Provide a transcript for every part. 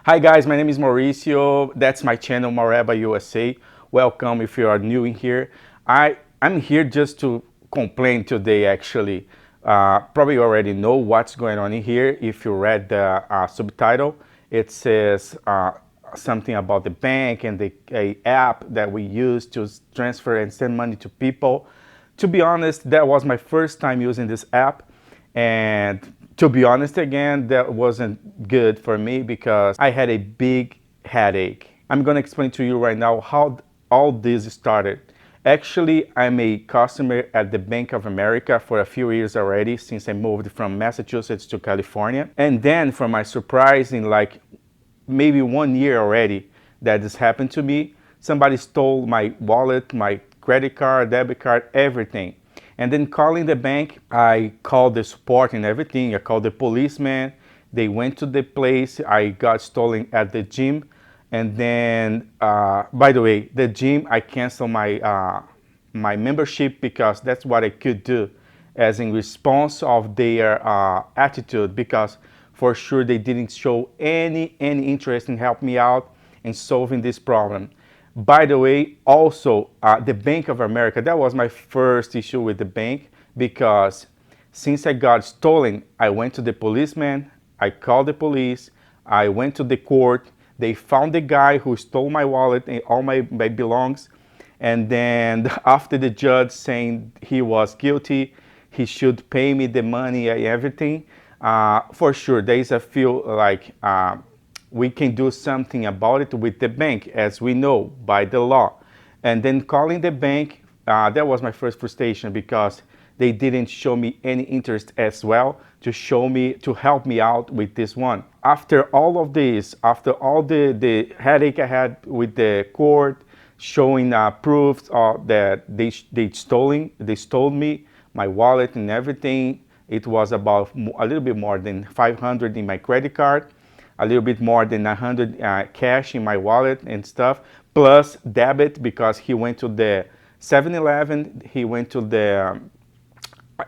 Hi guys, my name is Mauricio. That's my channel, Mareba USA. Welcome if you are new in here. I'm here just to complain today actually. Probably you already know what's going on in here. If you read the subtitle, it says something about the bank and the app that we use to transfer and send money to people. To be honest, that was my first time using this app. And to be honest again, that wasn't good for me because I had a big headache. I'm gonna explain to you right now how all this started. Actually, I'm a customer at the Bank of America for a few years already since I moved from Massachusetts to California. And then for my surprise, in like maybe 1 year already that this happened to me, somebody stole my wallet, my credit card, debit card, everything. And then calling the bank, I called the support and everything. I called the policeman. They went to the place. I got stolen at the gym. And then, by the way, the gym, I canceled my membership because that's what I could do as in response of their attitude, because for sure they didn't show any interest in helping me out in solving this problem. By the way, also the Bank of America, that was my first issue with the bank, because since I got stolen, I went to the policeman, I called the police, I went to the court, they found the guy who stole my wallet and all my belongings, and then after the judge saying he was guilty, he should pay me the money and everything. For sure, there is a feel like we can do something about it with the bank, as we know by the law. And then calling the bank, that was my first frustration because they didn't show me any interest as well to show me, to help me out with this one. After all of this, after all the headache I had with the court, showing proofs that they stole me, my wallet and everything. It was about a little bit more than 500 in my credit card, a little bit more than 100 cash in my wallet and stuff, plus debit because he went to the 7-Eleven, he went to the,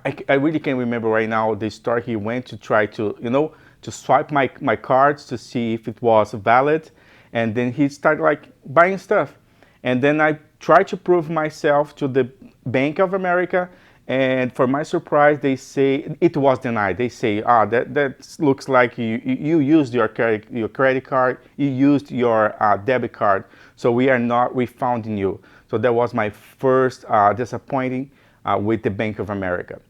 I really can't remember right now the store he went to try to, to swipe my cards to see if it was valid. And then he started like buying stuff. And then I tried to prove myself to the Bank of America, and for my surprise, they say it was denied. They say, that looks like you used your credit card, you used your debit card, so we are not refunding you. So that was my first disappointing with the Bank of America.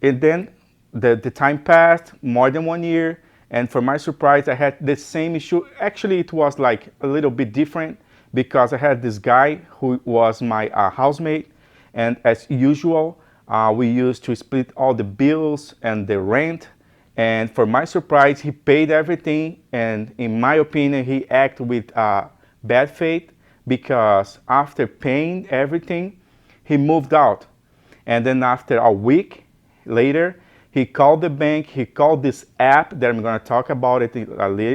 And then the time passed, more than 1 year, and for my surprise, I had the same issue. Actually, it was like a little bit different because I had this guy who was my housemate, and as usual, we used to split all the bills and the rent. And for my surprise, he paid everything, and in my opinion, he acted with bad faith because after paying everything, he moved out. And then after a week later, he called the bank, he called this app that I'm going to talk about it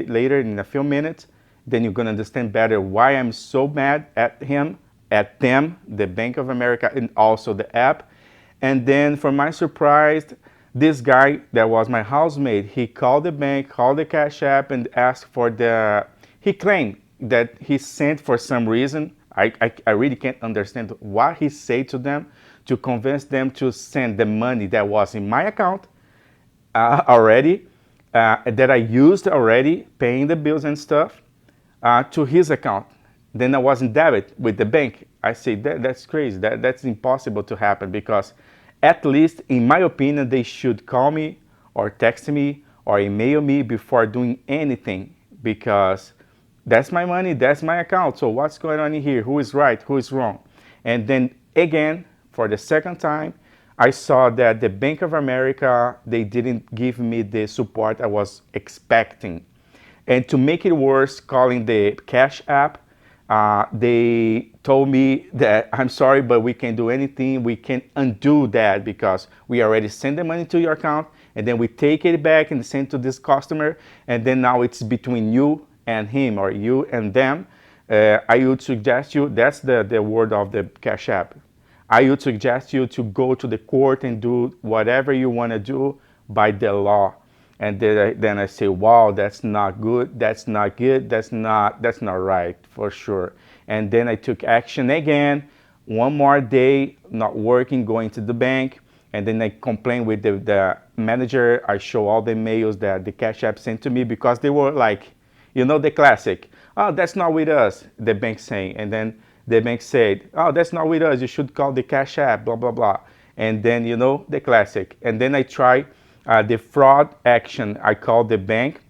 later in a few minutes. Then you're going to understand better why I'm so mad at him, at them, the Bank of America, and also the app. And then for my surprise, this guy that was my housemate, he called the bank, called the Cashapp, and asked for he claimed that he sent for some reason. I really can't understand what he said to them to convince them to send the money that was in my account already, that I used already, paying the bills and stuff, to his account. Then I was in debit with the bank. I say that's crazy. That's impossible to happen because at least in my opinion, they should call me or text me or email me before doing anything, because that's my money, that's my account. So what's going on in here? Who is right? Who is wrong? And then again, for the second time, I saw that the Bank of America, they didn't give me the support I was expecting. And to make it worse, calling the Cashapp, they told me that, I'm sorry, but we can't do anything. We can't undo that because we already sent the money to your account, and then we take it back and send to this customer, and then now it's between you and him or you and them. I would suggest you, that's the word of the Cashapp, I would suggest you to go to the court and do whatever you want to do by the law. And then I say, wow, that's not good, that's not good, that's not right for sure. And then I took action again, one more day not working, going to the bank, and then I complained with the manager. I show all the mails that the Cash App sent to me because they were like, the classic, oh, that's not with us, the bank saying. And then the bank said, oh, that's not with us, you should call the Cash App, blah, blah, blah. And then, the classic. And then I try the fraud action. I called the bank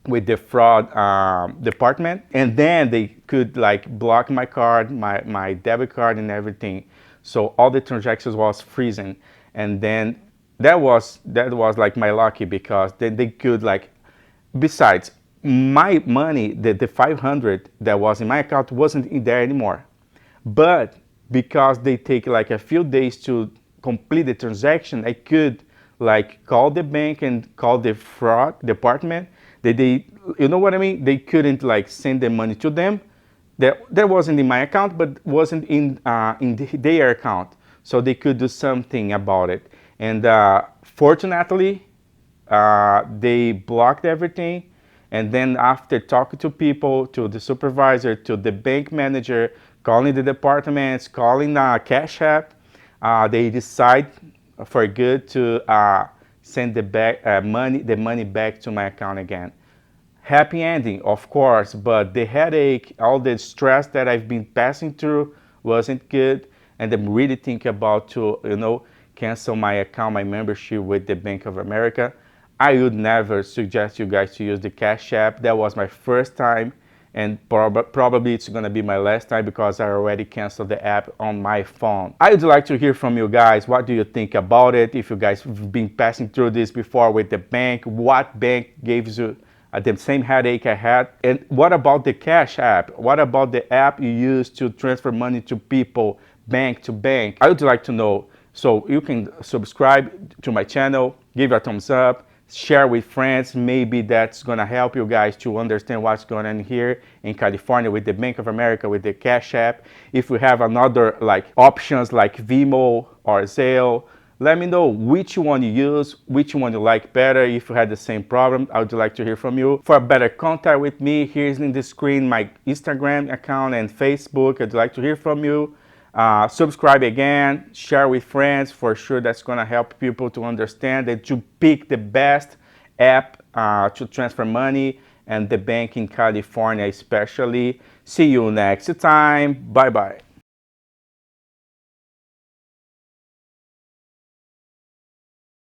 with the fraud department, and then they could like block my card, my debit card and everything. So all the transactions was freezing. And then that was like my lucky, because then they could like, besides my money, the 500 that was in my account wasn't in there anymore. But because they take like a few days to complete the transaction, I could like call the bank and call the fraud department. They you know what I mean? They couldn't like send the money to them. That wasn't in my account, but wasn't in their account. So they could do something about it. And fortunately, they blocked everything. And then after talking to people, to the supervisor, to the bank manager, calling the departments, calling Cash App, they decide for good to send the money back to my account again. Happy ending, of course, but the headache, all the stress that I've been passing through wasn't good. And I'm really thinking about to, cancel my account, my membership with the Bank of America. I would never suggest you guys to use the Cash App. That was my first time, and probably it's gonna be my last time, because I already canceled the app on my phone. I would like to hear from you guys. What do you think about it? If you guys have been passing through this before with the bank, what bank gives you the same headache I had? And what about the Cash App? What about the app you use to transfer money to people, bank to bank? I would like to know. So you can subscribe to my channel, give it a thumbs up, share with friends. Maybe that's gonna help you guys to understand what's going on here in California with the Bank of America, with the Cash App. If we have another like options like Vimo or Zelle, let me know which one you use, which one you like better. If you had the same problem, I would like to hear from you. For better contact with me, here's in the screen my Instagram account and Facebook. I'd like to hear from you. Subscribe again, share with friends. For sure that's gonna help people to understand that to pick the best app to transfer money, and the bank in California especially. See you next time. Bye bye.